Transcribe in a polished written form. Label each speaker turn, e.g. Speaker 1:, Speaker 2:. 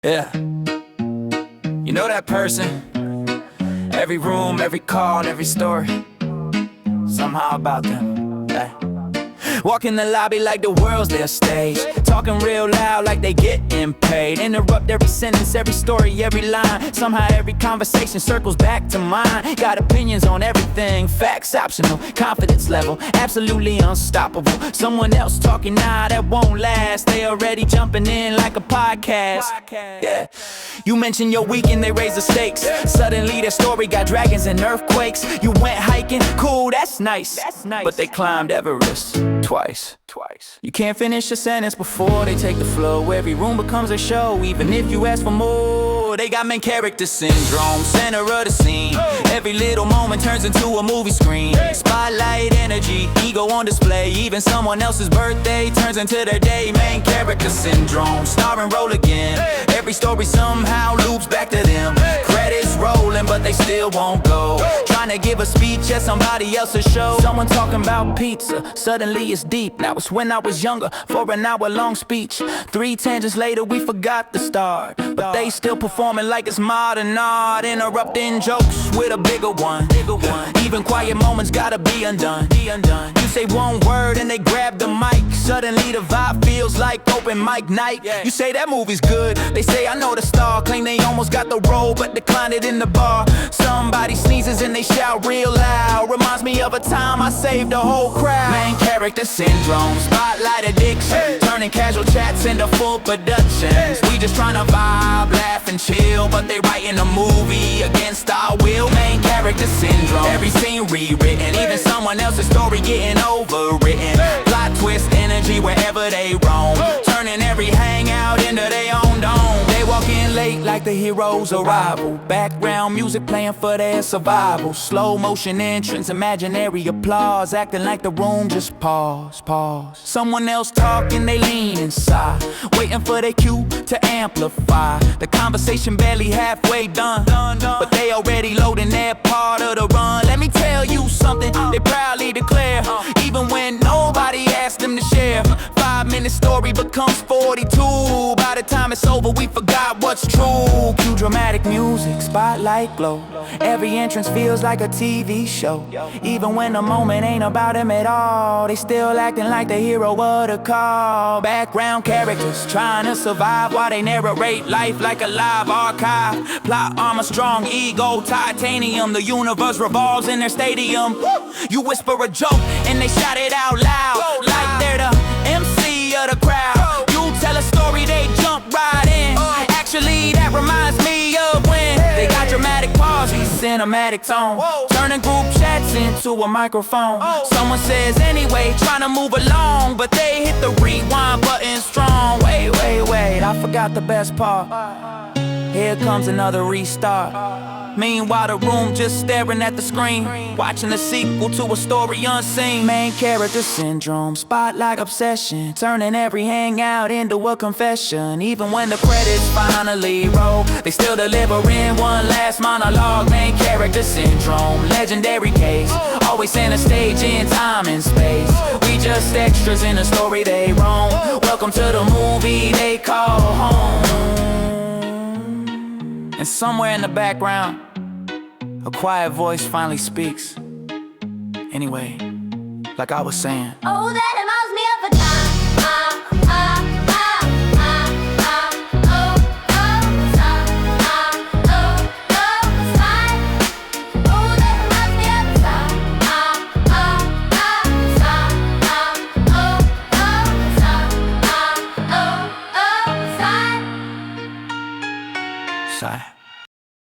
Speaker 1: Yeah, you know that person. Every room, every call, every story, somehow about them. Hey. Walk in the lobby like the world's their stage, talking real loud like they getting paid. Interrupt every sentence, every story, every line. Somehow every conversation circles back to mine. Got opinions on everything, facts optional. Confidence level, absolutely unstoppable. Someone else talking now, that won't last. They already jumping in like a podcast. Yeah. You mention your weekend, they raise the stakes. Suddenly their story got dragons and earthquakes. You went hiking, cool, that's nice. But they climbed Everest twice. You can't finish a sentence before they take the flow. Every room becomes a show, even if you ask for more. They got main character syndrome, center of the scene. Every little moment turns into a movie screen. Spotlight energy, ego on display. Even someone else's birthday turns into their day. Main character syndrome, star and roll again. Every story somehow loops back to them. Credits rolling but they still won't go. Trying to give a speech at somebody else's show. Someone talking about pizza, suddenly it's deep. Now it's when I was younger, for an hour-long speech. 3 tangents later we forgot the start, but they still performing like it's modern art. Interrupting jokes with a bigger one. Even quiet moments gotta be undone. You say one word and they grab the mic. Suddenly the vibe feels like open mic night. You say that movie's good, they say I know the star. Claim they almost got the role but declined it in the bar. Somebody sneezes and they shout real loud. Reminds me of a time I saved the whole crowd. Main character syndrome, spotlight addiction, turning casual chats into full productions. We just tryna vibe, laugh and chill, but they writing a movie against our will. Main character syndrome, every scene rewritten, even someone else's story getting overwritten. Plot twist energy wherever they roam, turning every hangout into their own dome. They walk in late like the hero's arrival. Background music playing for their survival. Slow motion entrance, imaginary applause, acting like the room just pause. Someone else talking, they lean inside, waiting for their cue to amplify. The conversation barely halfway done, but they already loading their part of the run. Let me tell you something, they proudly declare, even when nobody asked them to share. 5-minute story becomes 42. By the time it's over, we forgot what's true. Cue dramatic music, spotlight glow. Every entrance feels like a TV show. Even when the moment ain't about them at all, they still acting like the hero of the call. Background characters trying to survive while they narrate life like a live archive. Plot armor strong, ego titanium. The universe revolves in their stadium. You whisper a joke and they shout it out loud, like they're the MC of the crowd. You tell a story, they jump right in. Actually, that reminds me of when they got dramatic pauses, cinematic tone, turning group chats into a microphone. Someone says anyway, trying to move along, but they hit the rewind button strong. Wait, I forgot the best part. Here comes another restart. Meanwhile the room just staring at the screen, watching the sequel to a story unseen. Main character syndrome, spotlight obsession, turning every hangout into a confession. Even when the credits finally roll, they still delivering one last monologue. Main character syndrome, legendary case, always center stage in time and space. We just extras in a story they roam. Welcome to the movie they call home. And somewhere in the background, a quiet voice finally speaks. Anyway, like I was saying,
Speaker 2: oh, that reminds me of a time.
Speaker 1: sigh.